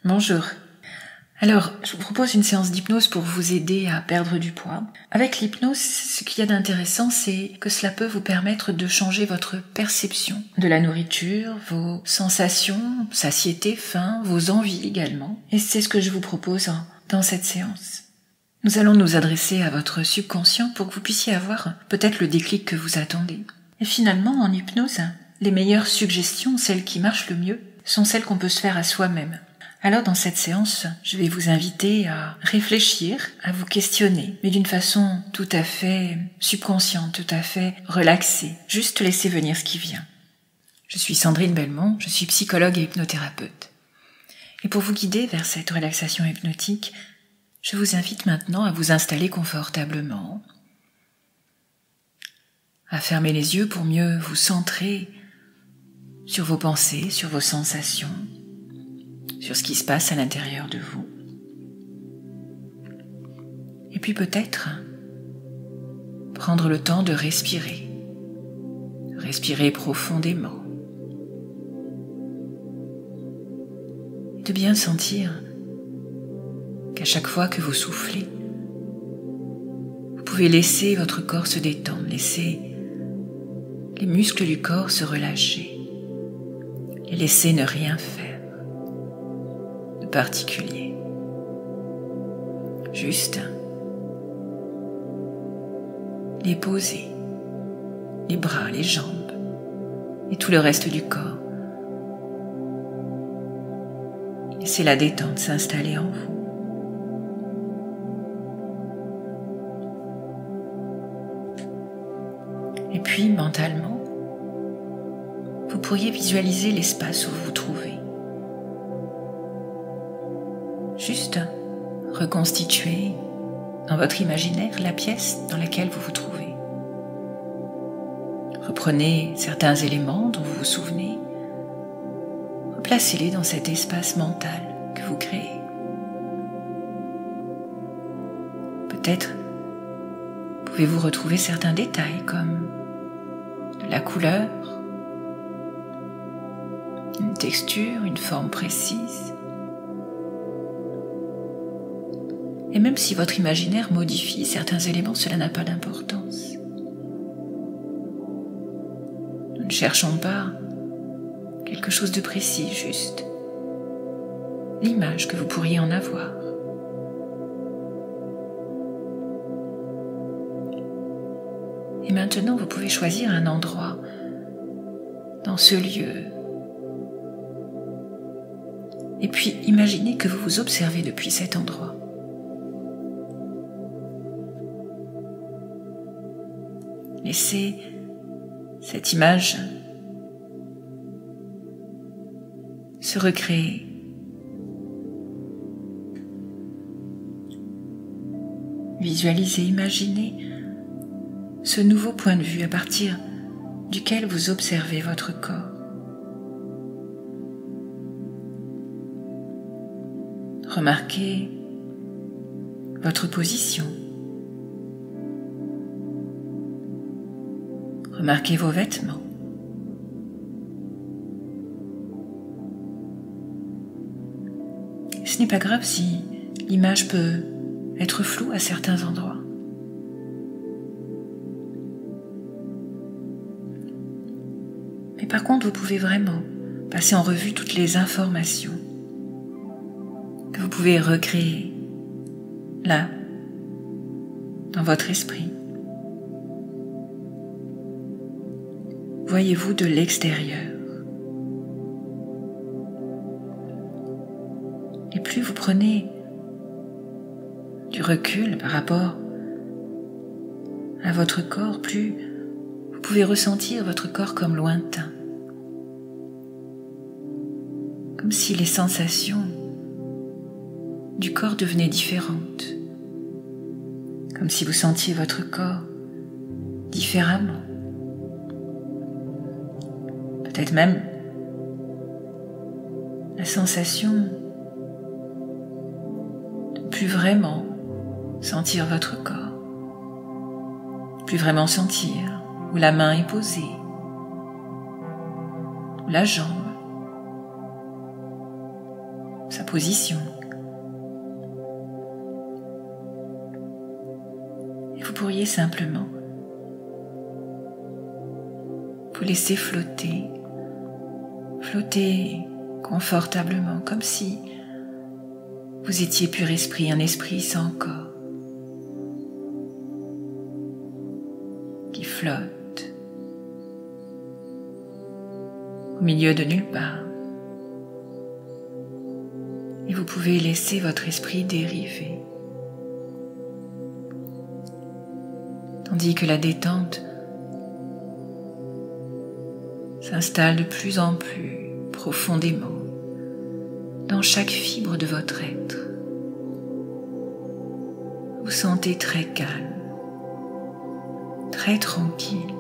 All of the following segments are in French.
Bonjour. Alors, je vous propose une séance d'hypnose pour vous aider à perdre du poids. Avec l'hypnose, ce qu'il y a d'intéressant, c'est que cela peut vous permettre de changer votre perception de la nourriture, vos sensations, satiété, faim, vos envies également. Et c'est ce que je vous propose dans cette séance. Nous allons nous adresser à votre subconscient pour que vous puissiez avoir peut-être le déclic que vous attendez. Et finalement, en hypnose, les meilleures suggestions, celles qui marchent le mieux, sont celles qu'on peut se faire à soi-même. Alors dans cette séance, je vais vous inviter à réfléchir, à vous questionner, mais d'une façon tout à fait subconsciente, tout à fait relaxée. Juste laisser venir ce qui vient. Je suis Sandrine Belmont, je suis psychologue et hypnothérapeute. Et pour vous guider vers cette relaxation hypnotique, je vous invite maintenant à vous installer confortablement, à fermer les yeux pour mieux vous centrer sur vos pensées, sur vos sensations, sur ce qui se passe à l'intérieur de vous. Et puis peut-être prendre le temps de respirer profondément, et de bien sentir qu'à chaque fois que vous soufflez, vous pouvez laisser votre corps se détendre, laisser les muscles du corps se relâcher et laisser ne rien faire de particulier. Juste les poser, les bras, les jambes et tout le reste du corps. Laissez la détente s'installer en vous. Et puis, mentalement, vous pourriez visualiser l'espace où vous vous trouvez. Juste reconstituer dans votre imaginaire la pièce dans laquelle vous vous trouvez. Reprenez certains éléments dont vous vous souvenez, replacez-les dans cet espace mental que vous créez. Peut-être pouvez-vous retrouver certains détails comme de la couleur, une texture, une forme précise. Et même si votre imaginaire modifie certains éléments, cela n'a pas d'importance. Nous ne cherchons pas quelque chose de précis, juste l'image que vous pourriez en avoir. Et maintenant, vous pouvez choisir un endroit dans ce lieu. Et puis, imaginez que vous vous observez depuis cet endroit. Laissez cette image se recréer. Visualisez, imaginez ce nouveau point de vue à partir duquel vous observez votre corps. Remarquez votre position. Remarquez vos vêtements. Ce n'est pas grave si l'image peut être floue à certains endroits. Mais par contre, vous pouvez vraiment passer en revue toutes les informations que vous pouvez recréer là, dans votre esprit. Voyez-vous de l'extérieur. Et plus vous prenez du recul par rapport à votre corps, plus vous pouvez ressentir votre corps comme lointain. Comme si les sensations du corps devenaient différentes. Comme si vous sentiez votre corps différemment. Peut-être même la sensation de ne plus vraiment sentir votre corps, plus vraiment sentir où la main est posée, ou la jambe, sa position. Et vous pourriez simplement vous laisser flotter confortablement, comme si vous étiez pur esprit, un esprit sans corps, qui flotte au milieu de nulle part. Et vous pouvez laisser votre esprit dériver, tandis que la détente s'installe de plus en plus profondément dans chaque fibre de votre être. Vous sentez très calme, très tranquille.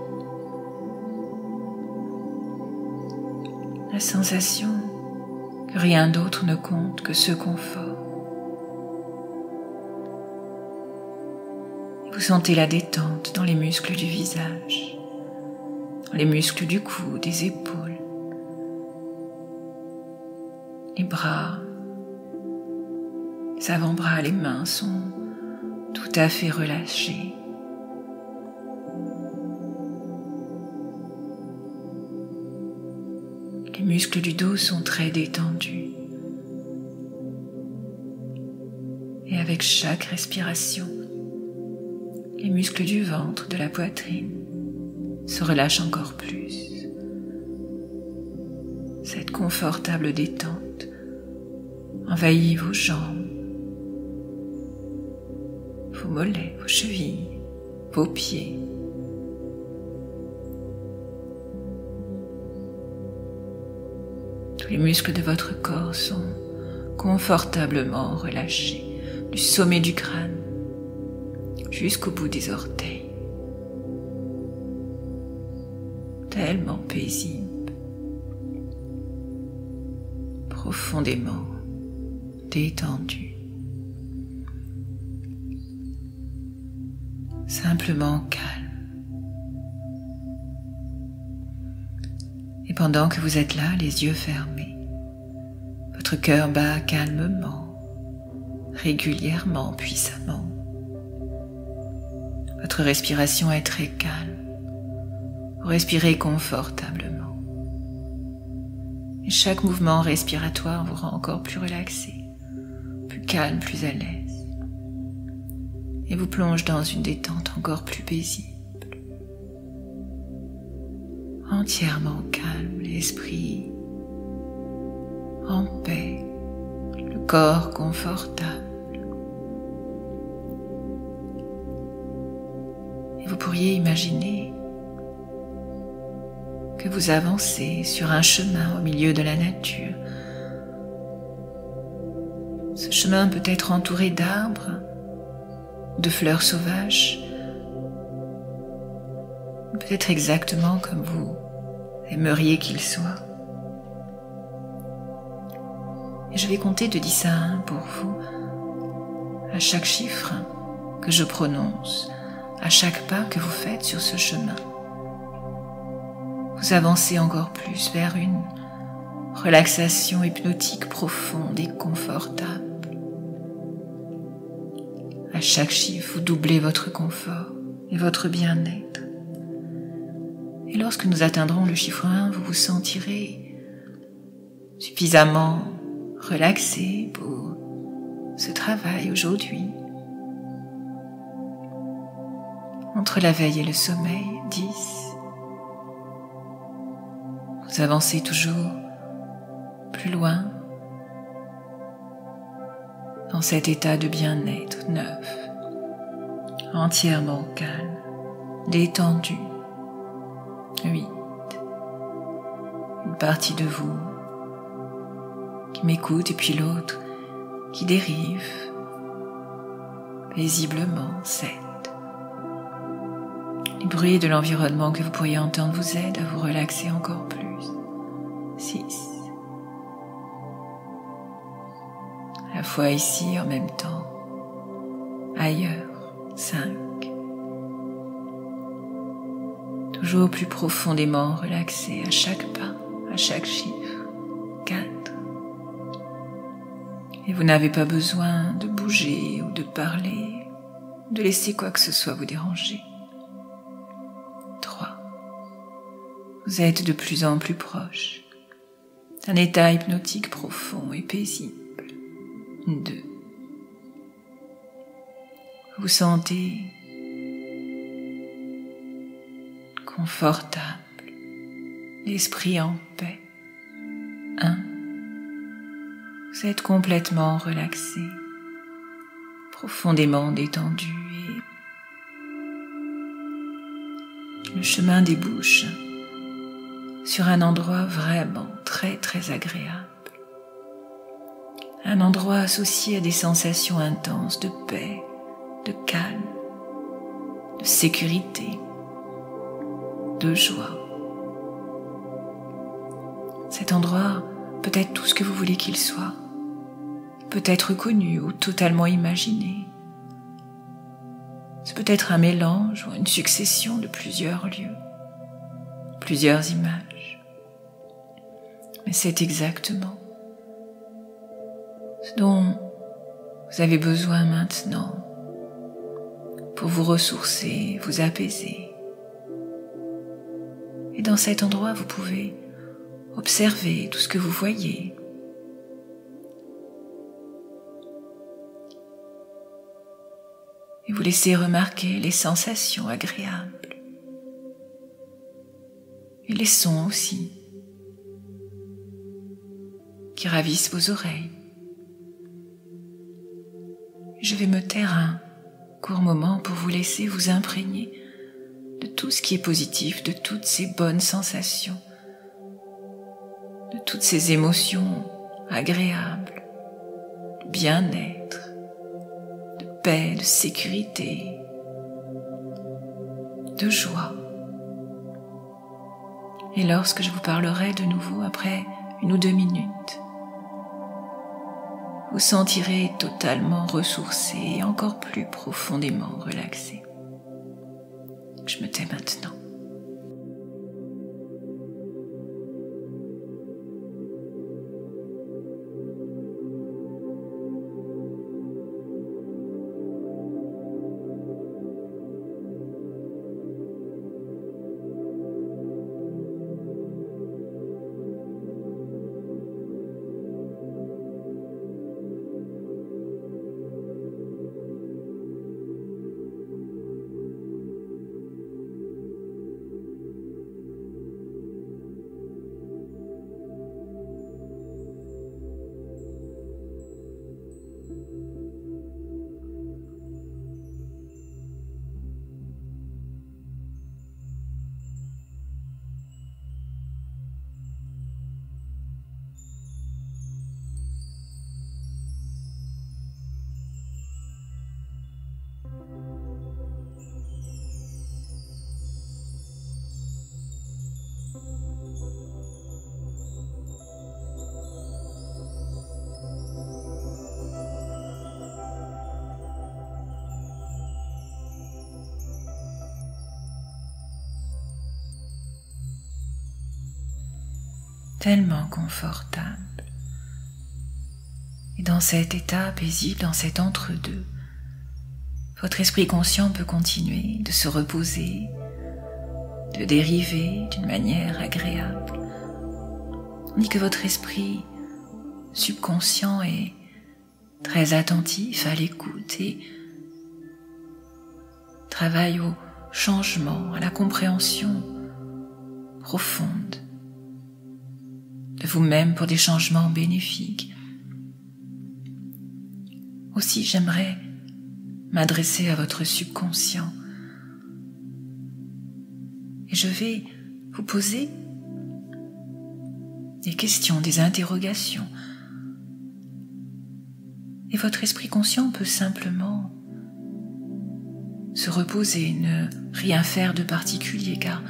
La sensation que rien d'autre ne compte que ce confort. Vous sentez la détente dans les muscles du visage, dans les muscles du cou, des épaules, les bras, les avant-bras, les mains sont tout à fait relâchés. Les muscles du dos sont très détendus. Et avec chaque respiration, les muscles du ventre, de la poitrine, se relâchent encore plus. Cette confortable détente envahit vos jambes, vos mollets, vos chevilles, vos pieds. Tous les muscles de votre corps sont confortablement relâchés, du sommet du crâne jusqu'au bout des orteils. Tellement paisible, profondément détendu, simplement calme. Et pendant que vous êtes là, les yeux fermés, votre cœur bat calmement, régulièrement, puissamment. Votre respiration est très calme. Vous respirez confortablement. Et chaque mouvement respiratoire vous rend encore plus relaxé, plus calme, plus à l'aise. Et vous plonge dans une détente encore plus paisible. Entièrement calme, l'esprit en paix, le corps confortable. Et vous pourriez imaginer que vous avancez sur un chemin au milieu de la nature. Ce chemin peut être entouré d'arbres, de fleurs sauvages, peut-être exactement comme vous aimeriez qu'il soit. Et je vais compter de 10 à 1 pour vous, à chaque chiffre que je prononce, à chaque pas que vous faites sur ce chemin. Vous avancez encore plus vers une relaxation hypnotique profonde et confortable. À chaque chiffre, vous doublez votre confort et votre bien-être. Et lorsque nous atteindrons le chiffre 1, vous vous sentirez suffisamment relaxé pour ce travail aujourd'hui. Entre la veille et le sommeil, 10. Vous avancez toujours plus loin dans cet état de bien-être. 9. Entièrement calme, détendu. 8. Une partie de vous qui m'écoute et puis l'autre qui dérive paisiblement. 7. Les bruits de l'environnement que vous pourriez entendre vous aident à vous relaxer encore plus. 6. À la fois ici en même temps, ailleurs. 5. Toujours plus profondément relaxé à chaque pas, à chaque chiffre. 4. Et vous n'avez pas besoin de bouger ou de parler, de laisser quoi que ce soit vous déranger. 3. Vous êtes de plus en plus proche d'un état hypnotique profond et paisible. 2. Vous sentez confortable, l'esprit en paix. 1. Vous êtes complètement relaxé, profondément détendu et le chemin débouche sur un endroit vraiment très agréable. Un endroit associé à des sensations intenses de paix, de calme, de sécurité, de joie. Cet endroit peut être tout ce que vous voulez qu'il soit, peut être connu ou totalement imaginé. Ce peut être un mélange ou une succession de plusieurs lieux, plusieurs images. Mais c'est exactement ce dont vous avez besoin maintenant pour vous ressourcer, vous apaiser. Et dans cet endroit, vous pouvez observer tout ce que vous voyez. Et vous laissez remarquer les sensations agréables. Et les sons aussi, qui ravissent vos oreilles. Je vais me taire un court moment pour vous laisser vous imprégner de tout ce qui est positif, de toutes ces bonnes sensations, de toutes ces émotions agréables, de bien-être, de paix, de sécurité, de joie. Et lorsque je vous parlerai de nouveau après 1 ou 2 minutes, vous sentirez totalement ressourcé et encore plus profondément relaxé. Je me tais maintenant. Tellement confortable. Et dans cet état paisible, dans cet entre-deux, votre esprit conscient peut continuer de se reposer, de dériver d'une manière agréable, tandis que votre esprit subconscient est très attentif à l'écoute et travaille au changement, à la compréhension profonde de vous-même pour des changements bénéfiques. Aussi, j'aimerais m'adresser à votre subconscient et je vais vous poser des questions, des interrogations. Et votre esprit conscient peut simplement se reposer, ne rien faire de particulier, car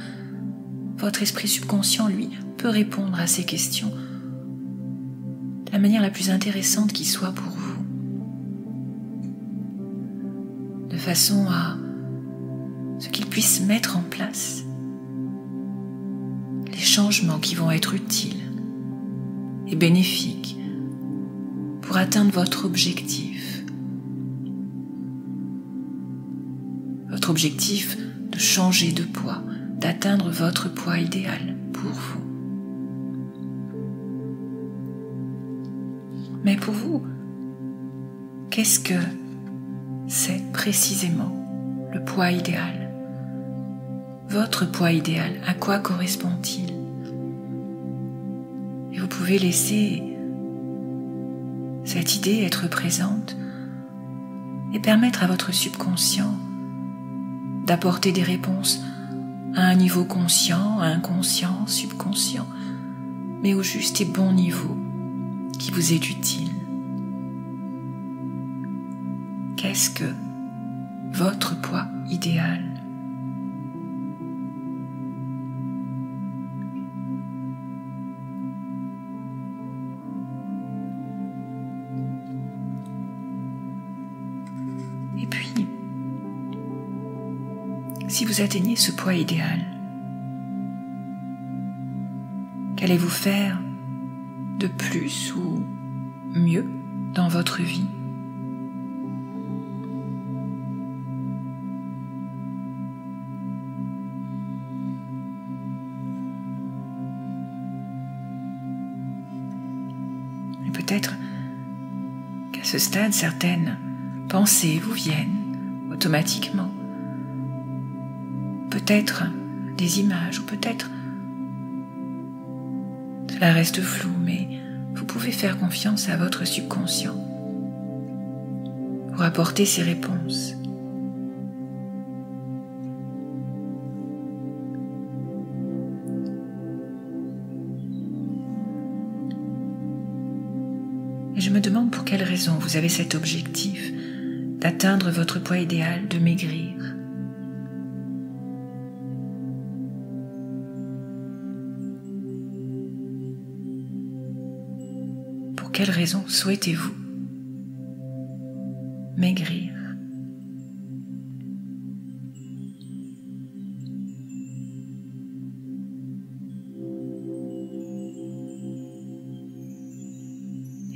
votre esprit subconscient, lui, peut répondre à ces questions de la manière la plus intéressante qui soit pour vous, de façon à ce qu'il puisse mettre en place les changements qui vont être utiles et bénéfiques pour pour atteindre votre objectif. Votre objectif de changer de poids, d'atteindre votre poids idéal pour vous. Mais pour vous, qu'est-ce que c'est précisément le poids idéal? Votre poids idéal, à quoi correspond-il? Et vous pouvez laisser cette idée être présente et permettre à votre subconscient d'apporter des réponses à un niveau conscient, inconscient, subconscient, mais au juste et bon niveau qui vous est utile. Qu'est-ce que votre poids idéal? Et puis, si vous atteignez ce poids idéal, qu'allez-vous faire de plus ou mieux dans votre vie? Et peut-être qu'à ce stade, certaines pensées vous viennent automatiquement. Peut-être des images, ou peut-être cela reste flou, mais vous pouvez faire confiance à votre subconscient pour apporter ces réponses. Et je me demande pour quelle raison vous avez cet objectif d'atteindre votre poids idéal, de maigrir. Pour quelle raison souhaitez-vous maigrir?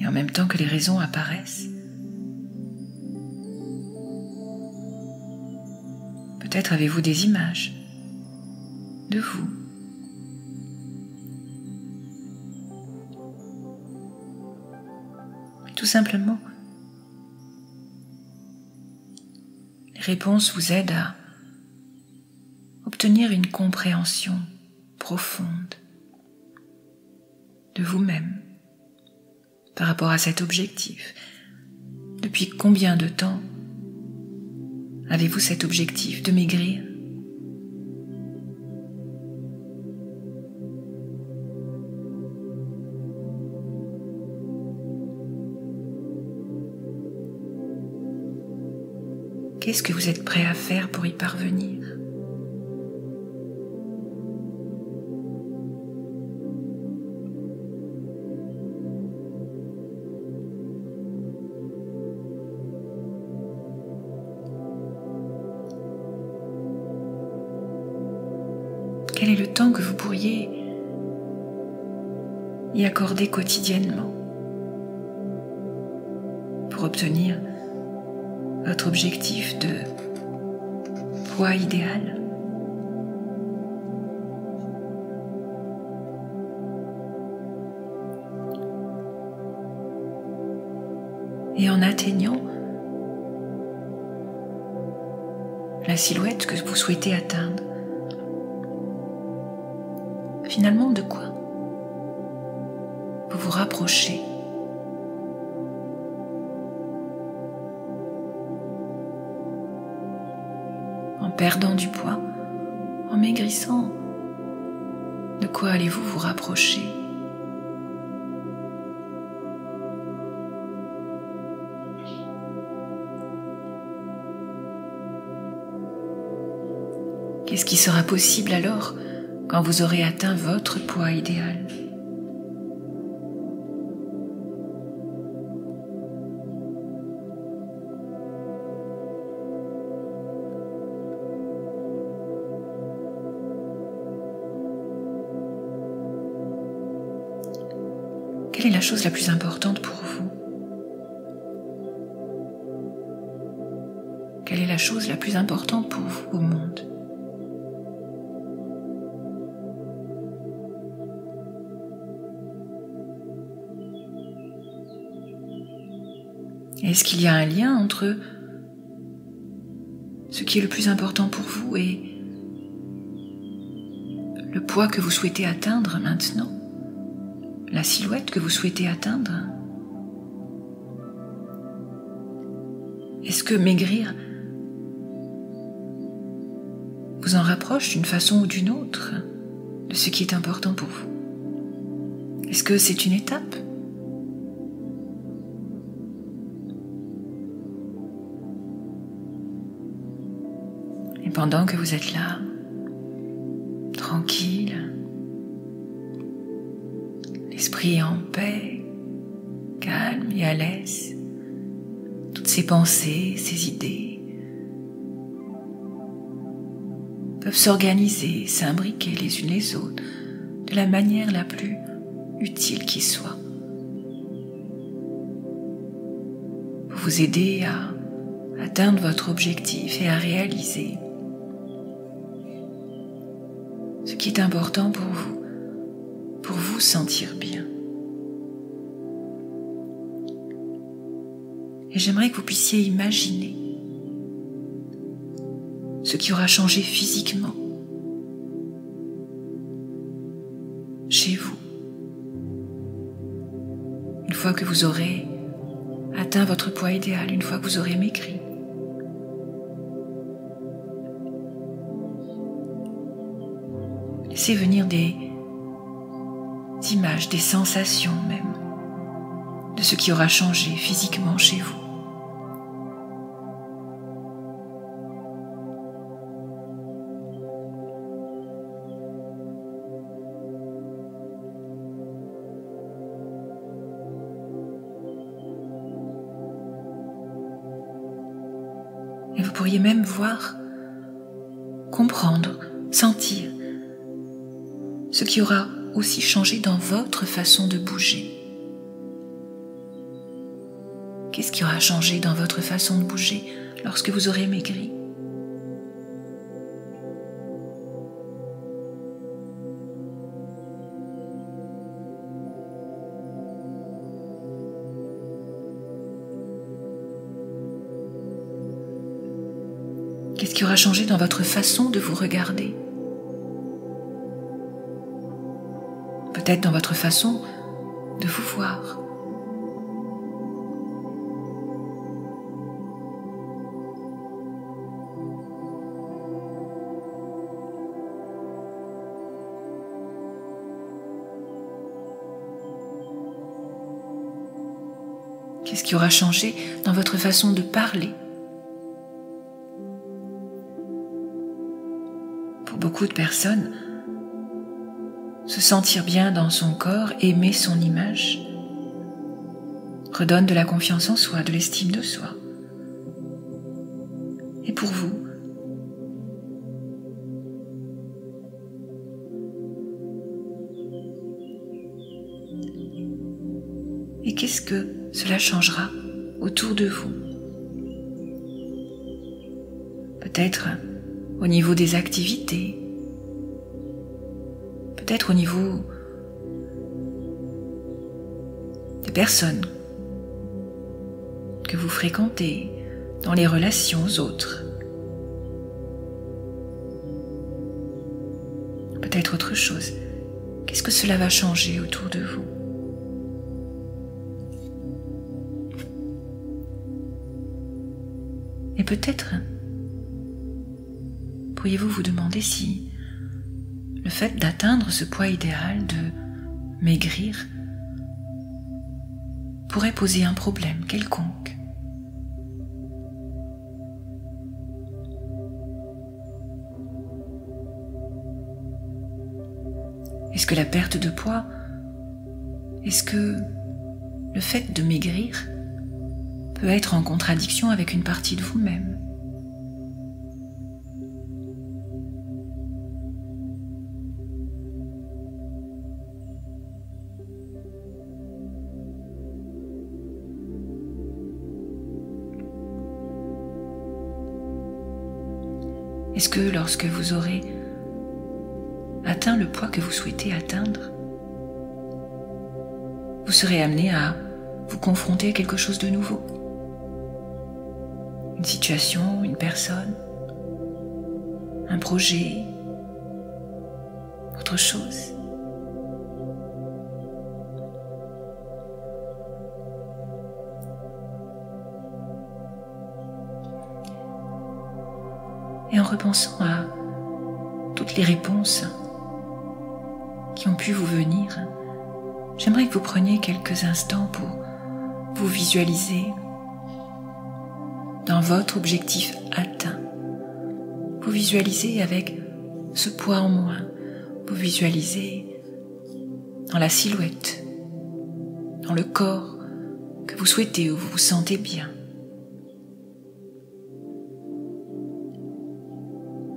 Et en même temps que les raisons apparaissent, peut-être avez-vous des images de vous. Tout simplement, les réponses vous aident à obtenir une compréhension profonde de vous-même par rapport à cet objectif. Depuis combien de temps avez-vous cet objectif de maigrir? Qu'est-ce que vous êtes prêt à faire pour y parvenir? Quel est le temps que vous pourriez y accorder quotidiennement pour obtenir votre objectif de poids idéal? Et en atteignant la silhouette que vous souhaitez atteindre, finalement, de quoi vous vous rapprochez? En perdant du poids, en maigrissant, de quoi allez-vous vous rapprocher? Qu'est-ce qui sera possible alors quand vous aurez atteint votre poids idéal? Quelle est la chose la plus importante pour vous? Quelle est la chose la plus importante pour vous au monde? Est-ce qu'il y a un lien entre ce qui est le plus important pour vous et le poids que vous souhaitez atteindre maintenant, la silhouette que vous souhaitez atteindre? Est-ce que maigrir vous en rapproche d'une façon ou d'une autre de ce qui est important pour vous? Est-ce que c'est une étape? Et pendant que vous êtes là, tranquille, l'esprit en paix, calme et à l'aise, toutes ces pensées, ces idées peuvent s'organiser, s'imbriquer les unes les autres de la manière la plus utile qui soit. Pour vous aider à atteindre votre objectif et à réaliser ce qui est important pour vous sentir bien. Et j'aimerais que vous puissiez imaginer ce qui aura changé physiquement chez vous une fois que vous aurez atteint votre poids idéal, une fois que vous aurez maigri. Laissez venir des images, des sensations même de ce qui aura changé physiquement chez vous. Et vous pourriez même voir, comprendre, sentir ce qui aura aussi changé dans votre façon de bouger. Qu'est-ce qui aura changé dans votre façon de bouger lorsque vous aurez maigri? Qu'est-ce qui aura changé dans votre façon de vous regarder? Peut-être dans votre façon de vous voir. Qu'est-ce qui aura changé dans votre façon de parler? Pour beaucoup de personnes, se sentir bien dans son corps, aimer son image, redonne de la confiance en soi, de l'estime de soi. Et pour vous, et qu'est-ce que cela changera autour de vous? Peut-être au niveau des activités, peut-être au niveau des personnes que vous fréquentez, dans les relations aux autres. Peut-être autre chose. Qu'est-ce que cela va changer autour de vous? Et peut-être pourriez-vous vous demander si le fait d'atteindre ce poids idéal, de maigrir, pourrait poser un problème quelconque. Est-ce que la perte de poids, est-ce que le fait de maigrir peut être en contradiction avec une partie de vous-même? Est-ce que lorsque vous aurez atteint le poids que vous souhaitez atteindre, vous serez amené à vous confronter à quelque chose de nouveau? Une situation, une personne, un projet, autre chose. Et en repensant à toutes les réponses qui ont pu vous venir, j'aimerais que vous preniez quelques instants pour vous visualiser dans votre objectif atteint. Vous visualisez avec ce poids en moins. Vous visualisez dans la silhouette, dans le corps que vous souhaitez, où vous vous sentez bien.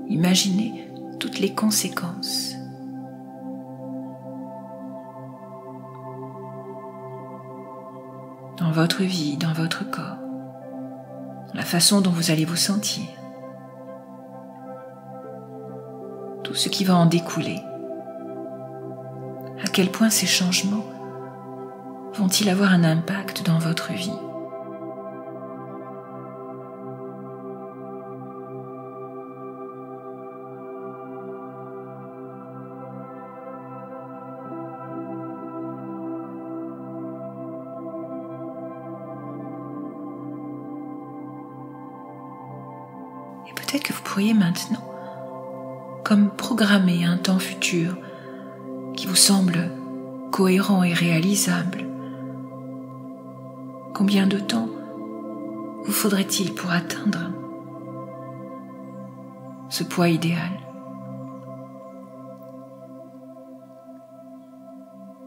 Imaginez toutes les conséquences. Dans votre vie, dans votre corps, dans la façon dont vous allez vous sentir. Tout ce qui va en découler. À quel point ces changements vont-ils avoir un impact dans votre vie? Et peut-être que vous pourriez maintenant, comme programmer un temps futur qui vous semble cohérent et réalisable. Combien de temps vous faudrait-il pour atteindre ce poids idéal?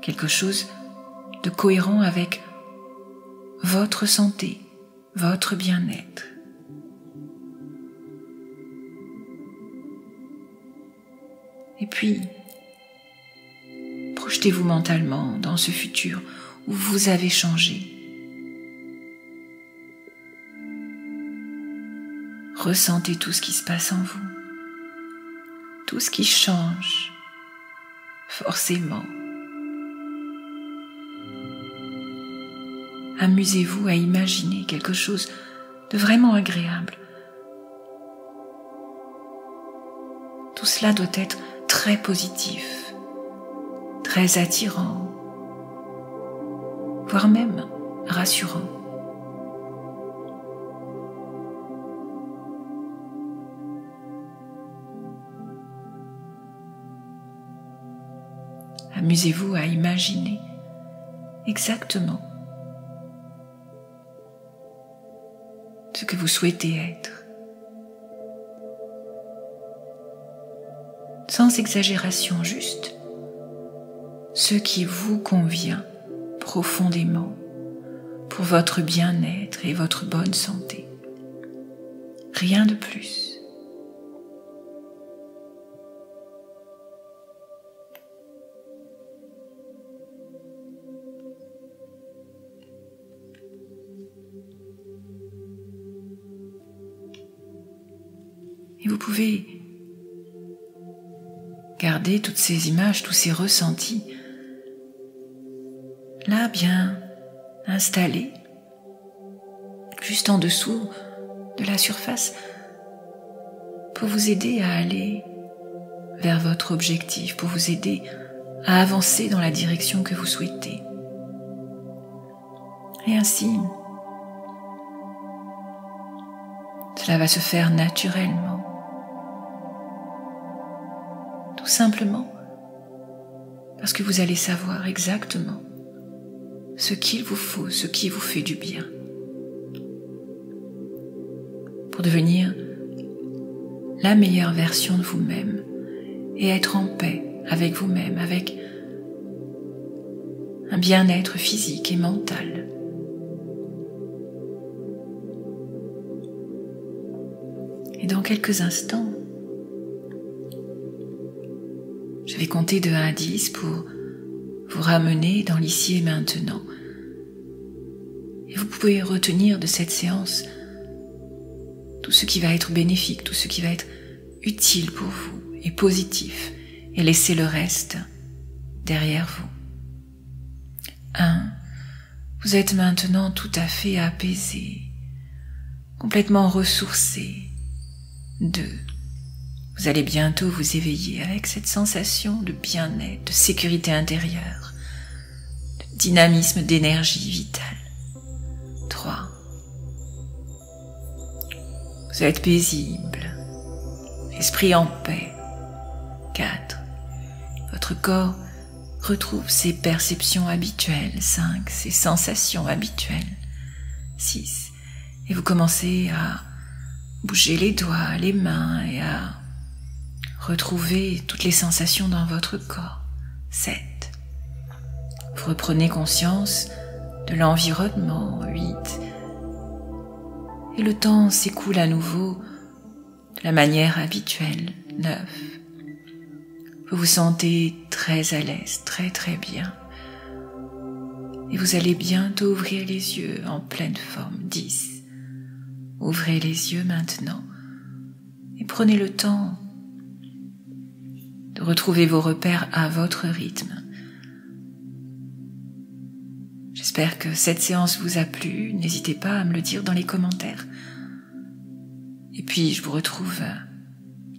Quelque chose de cohérent avec votre santé, votre bien-être. Et puis, projetez-vous mentalement dans ce futur où vous avez changé. Ressentez tout ce qui se passe en vous, tout ce qui change, forcément. Amusez-vous à imaginer quelque chose de vraiment agréable. Tout cela doit être très positif, très attirant, voire même rassurant. Amusez-vous à imaginer exactement ce que vous souhaitez être. Sans exagération, juste ce qui vous convient profondément pour votre bien-être et votre bonne santé. Rien de plus. Et vous pouvez garder toutes ces images, tous ces ressentis, là bien installés, juste en dessous de la surface, pour vous aider à aller vers votre objectif, pour vous aider à avancer dans la direction que vous souhaitez. Et ainsi, cela va se faire naturellement. Tout simplement parce que vous allez savoir exactement ce qu'il vous faut, ce qui vous fait du bien. Pour devenir la meilleure version de vous-même et être en paix avec vous-même, avec un bien-être physique et mental. Et dans quelques instants, je vais compter de 1 à 10 pour vous ramener dans l'ici et maintenant. Et vous pouvez retenir de cette séance tout ce qui va être bénéfique, tout ce qui va être utile pour vous et positif, et laissez le reste derrière vous. 1. Vous êtes maintenant tout à fait apaisé, complètement ressourcé. 2. Vous allez bientôt vous éveiller avec cette sensation de bien-être, de sécurité intérieure, de dynamisme, d'énergie vitale. 3. Vous êtes paisible, esprit en paix. 4. Votre corps retrouve ses perceptions habituelles. 5. Ses sensations habituelles. 6. Et vous commencez à bouger les doigts, les mains et à retrouver toutes les sensations dans votre corps. 7. Vous reprenez conscience de l'environnement. 8. Et le temps s'écoule à nouveau de la manière habituelle. 9. Vous vous sentez très à l'aise, très bien. Et vous allez bientôt ouvrir les yeux en pleine forme. 10. Ouvrez les yeux maintenant et prenez le temps de retrouver vos repères à votre rythme. J'espère que cette séance vous a plu. N'hésitez pas à me le dire dans les commentaires. Et puis, je vous retrouve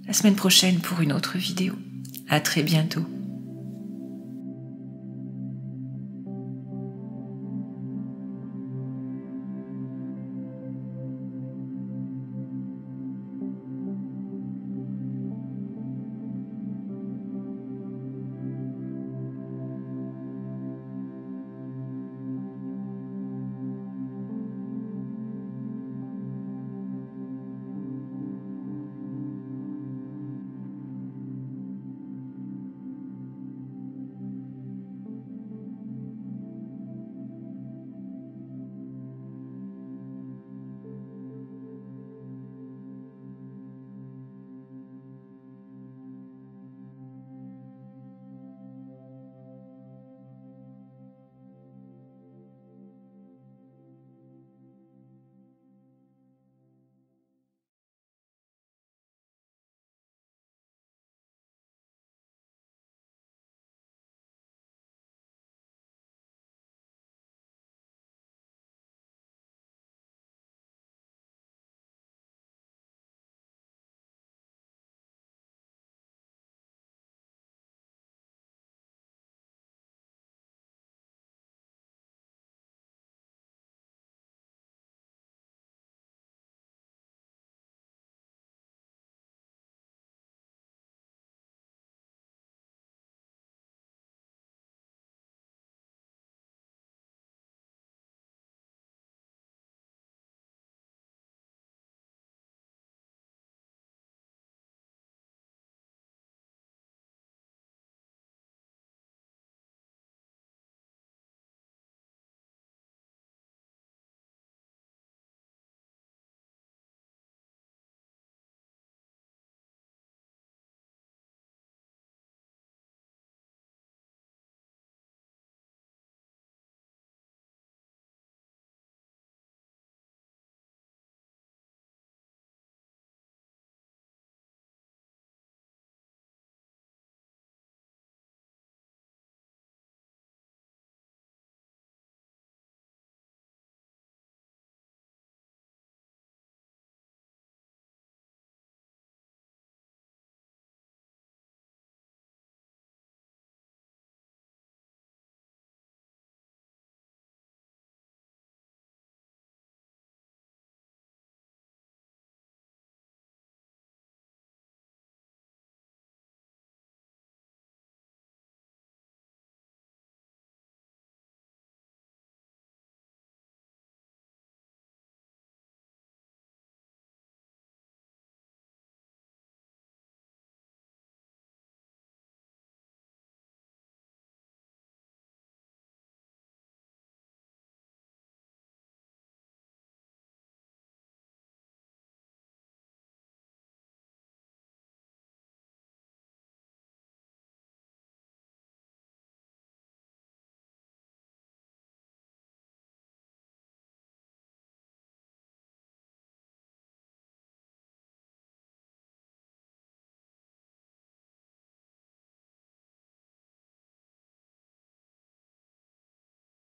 la semaine prochaine pour une autre vidéo. À très bientôt.